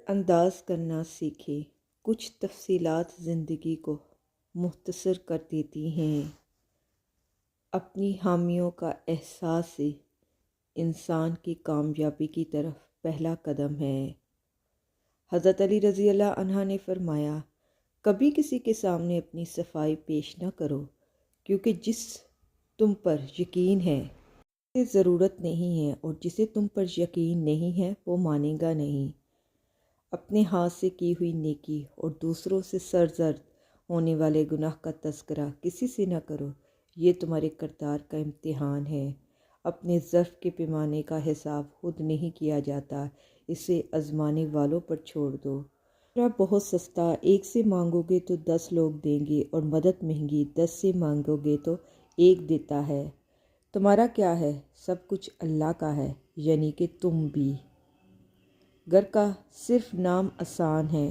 انداز کرنا سیکھیں۔ کچھ تفصیلات زندگی کو مختصر کر دیتی ہیں۔ اپنی حامیوں کا احساس سے انسان کی کامیابی کی طرف پہلا قدم ہے۔ حضرت علی رضی اللہ عنہ نے فرمایا، کبھی کسی کے سامنے اپنی صفائی پیش نہ کرو، کیونکہ جس تم پر یقین ہے اسے ضرورت نہیں ہے، اور جسے تم پر یقین نہیں ہے وہ مانے گا نہیں۔ اپنے ہاتھ سے کی ہوئی نیکی اور دوسروں سے سرزد ہونے والے گناہ کا تذکرہ کسی سے نہ کرو، یہ تمہارے کردار کا امتحان ہے۔ اپنے ظرف کے پیمانے کا حساب خود نہیں کیا جاتا، اسے آزمانے والوں پر چھوڑ دو۔ بہت سستا، ایک سے مانگو گے تو 10 لوگ دیں گے، اور مدد مہنگی، 10 سے مانگو گے تو ایک دیتا ہے۔ تمہارا کیا ہے؟ سب کچھ اللہ کا ہے، یعنی کہ تم بھی۔ گھر کا صرف نام آسان ہے،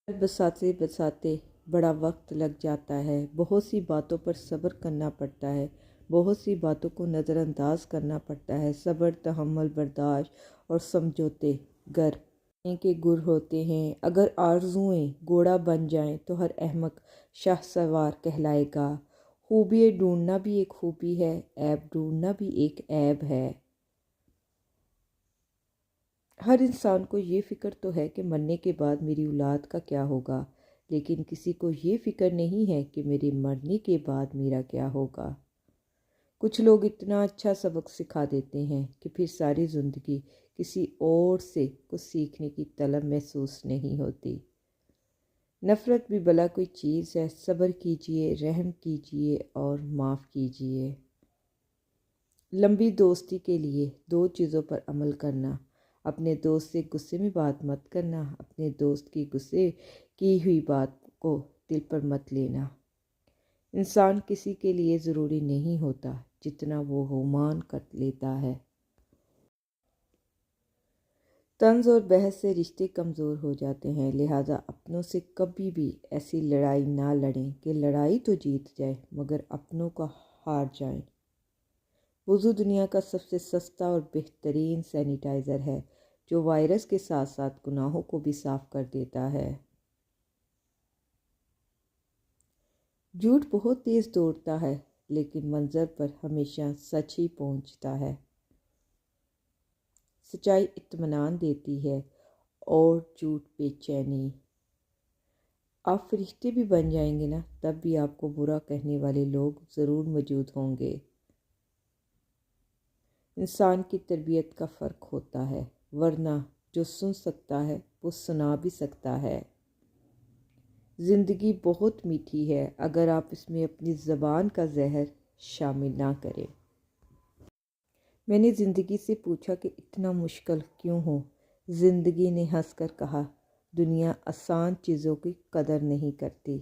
گھر بساتے بساتے بڑا وقت لگ جاتا ہے۔ بہت سی باتوں پر صبر کرنا پڑتا ہے، بہت سی باتوں کو نظر انداز کرنا پڑتا ہے۔ صبر، تحمل، برداشت اور سمجھوتے گھر کے گر ہوتے ہیں۔ اگر آرزوئیں گھوڑا بن جائیں تو ہر احمق شاہ سوار کہلائے گا۔ خوبی ڈھونڈنا بھی ایک خوبی ہے، عیب ڈھونڈنا بھی ایک عیب ہے۔ ہر انسان کو یہ فکر تو ہے کہ مرنے کے بعد میری اولاد کا کیا ہوگا، لیکن کسی کو یہ فکر نہیں ہے کہ میرے مرنے کے بعد میرا کیا ہوگا۔ کچھ لوگ اتنا اچھا سبق سکھا دیتے ہیں کہ پھر ساری زندگی کسی اور سے کچھ سیکھنے کی طلب محسوس نہیں ہوتی۔ نفرت بھی بھلا کوئی چیز ہے؟ صبر کیجئے، رحم کیجئے اور معاف کیجئے۔ لمبی دوستی کے لیے 2 چیزوں پر عمل کرنا۔ اپنے دوست سے غصے میں بات مت کرنا، اپنے دوست کی غصے کی ہوئی بات کو دل پر مت لینا۔ انسان کسی کے لیے ضروری نہیں ہوتا جتنا وہ گمان کر لیتا ہے۔ طنز اور بحث سے رشتے کمزور ہو جاتے ہیں، لہٰذا اپنوں سے کبھی بھی ایسی لڑائی نہ لڑیں کہ لڑائی تو جیت جائے مگر اپنوں کا ہار جائیں۔ وضو دنیا کا سب سے سستا اور بہترین سینیٹائزر ہے، جو وائرس کے ساتھ ساتھ گناہوں کو بھی صاف کر دیتا ہے۔ جھوٹ بہت تیز دوڑتا ہے، لیکن منظر پر ہمیشہ سچ ہی پہنچتا ہے۔ سچائی اطمینان دیتی ہے اور جھوٹ بے چینی۔ آپ فرشتے بھی بن جائیں گے نا، تب بھی آپ کو برا کہنے والے لوگ ضرور موجود ہوں گے۔ انسان کی تربیت کا فرق ہوتا ہے، ورنہ جو سن سکتا ہے وہ سنا بھی سکتا ہے۔ زندگی بہت میٹھی ہے اگر آپ اس میں اپنی زبان کا زہر شامل نہ کریں۔ میں نے زندگی سے پوچھا کہ اتنا مشکل کیوں ہو؟ زندگی نے ہنس کر کہا، دنیا آسان چیزوں کی قدر نہیں کرتی۔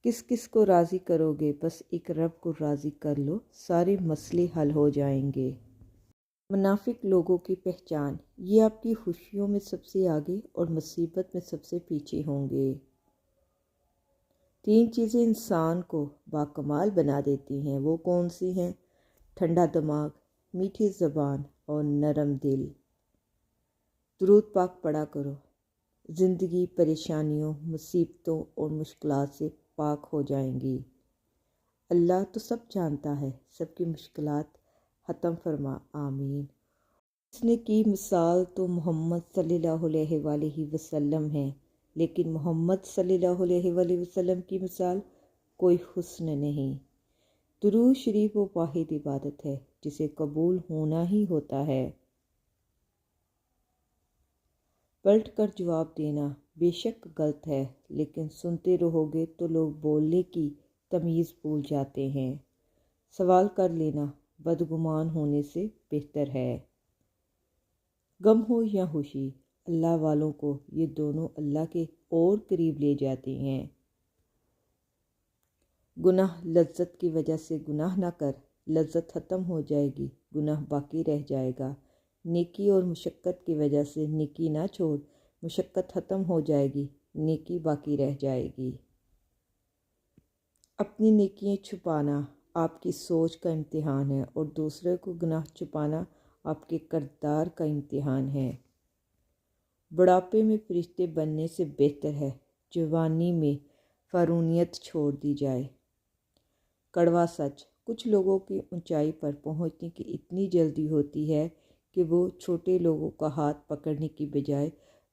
کس کس کو راضی کرو گے؟ بس ایک رب کو راضی کر لو، سارے مسئلے حل ہو جائیں گے۔ منافق لوگوں کی پہچان، یہ آپ کی خوشیوں میں سب سے آگے اور مصیبت میں سب سے پیچھے ہوں گے۔ 3 چیزیں انسان کو باکمال بنا دیتی ہیں، وہ کون سی ہیں؟ ٹھنڈا دماغ، میٹھی زبان اور نرم دل۔ درود پاک پڑھا کرو، زندگی پریشانیوں، مصیبتوں اور مشکلات سے پاک ہو جائیں گی۔ اللہ تو سب جانتا ہے، سب کی مشکلات ختم فرما، آمین۔ اس نے کی مثال تو محمد صلی اللہ علیہ وآلہ وسلم ہے، لیکن محمد صلی اللہ علیہ وآلہ وسلم کی مثال کوئی حسن نہیں۔ درود شریف وہ واحد عبادت ہے جسے قبول ہونا ہی ہوتا ہے۔ پلٹ کر جواب دینا بے شک غلط ہے، لیکن سنتے رہو گے تو لوگ بولنے کی تمیز بھول جاتے ہیں۔ سوال کر لینا بدگمان ہونے سے بہتر ہے۔ غم ہو یا خوشی، اللہ والوں کو یہ دونوں اللہ کے اور قریب لے جاتے ہیں۔ گناہ لذت کی وجہ سے گناہ نہ کر، لذت ختم ہو جائے گی، گناہ باقی رہ جائے گا۔ نیکی اور مشقت کی وجہ سے نیکی نہ چھوڑ، مشقت ختم ہو جائے گی، نیکی باقی رہ جائے گی۔ اپنی نیکیاں چھپانا آپ کی سوچ کا امتحان ہے، اور دوسرے کو گناہ چھپانا آپ کے کردار کا امتحان ہے۔ بڑھاپے میں فرشتے بننے سے بہتر ہے جوانی میں فارونیت چھوڑ دی جائے۔ کڑوا سچ، کچھ لوگوں کی اونچائی پر پہنچنے کی اتنی جلدی ہوتی ہے کہ وہ چھوٹے لوگوں کا ہاتھ پکڑنے کی بجائے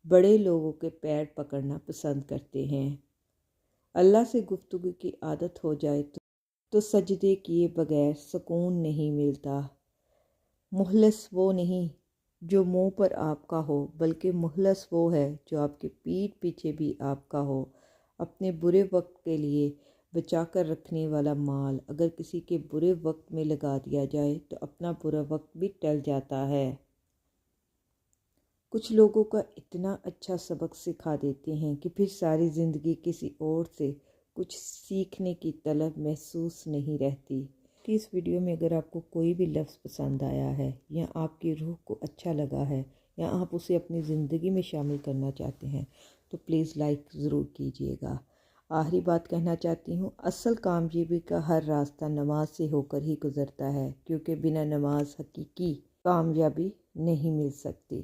بڑے لوگوں کے پیر پکڑنا پسند کرتے ہیں۔ اللہ سے گفتگو کی عادت ہو جائے تو سجدے کیے بغیر سکون نہیں ملتا۔ مخلص وہ نہیں جو منہ پر آپ کا ہو، بلکہ مخلص وہ ہے جو آپ کے پیٹھ پیچھے بھی آپ کا ہو۔ اپنے برے وقت کے لیے بچا کر رکھنے والا مال اگر کسی کے برے وقت میں لگا دیا جائے تو اپنا برا وقت بھی ٹل جاتا ہے۔ کچھ لوگوں کا اتنا اچھا سبق سکھا دیتے ہیں کہ پھر ساری زندگی کسی اور سے کچھ سیکھنے کی طلب محسوس نہیں رہتی۔ کہ اس ویڈیو میں اگر آپ کو کوئی بھی لفظ پسند آیا ہے یا آپ کی روح کو اچھا لگا ہے یا آپ اسے اپنی زندگی میں شامل کرنا چاہتے ہیں تو پلیز لائک ضرور کیجیے گا۔ آخری بات کہنا چاہتی ہوں، اصل کامیابی کا ہر راستہ نماز سے ہو کر ہی گزرتا ہے، کیونکہ بنا نماز حقیقی کامیابی نہیں مل سکتی۔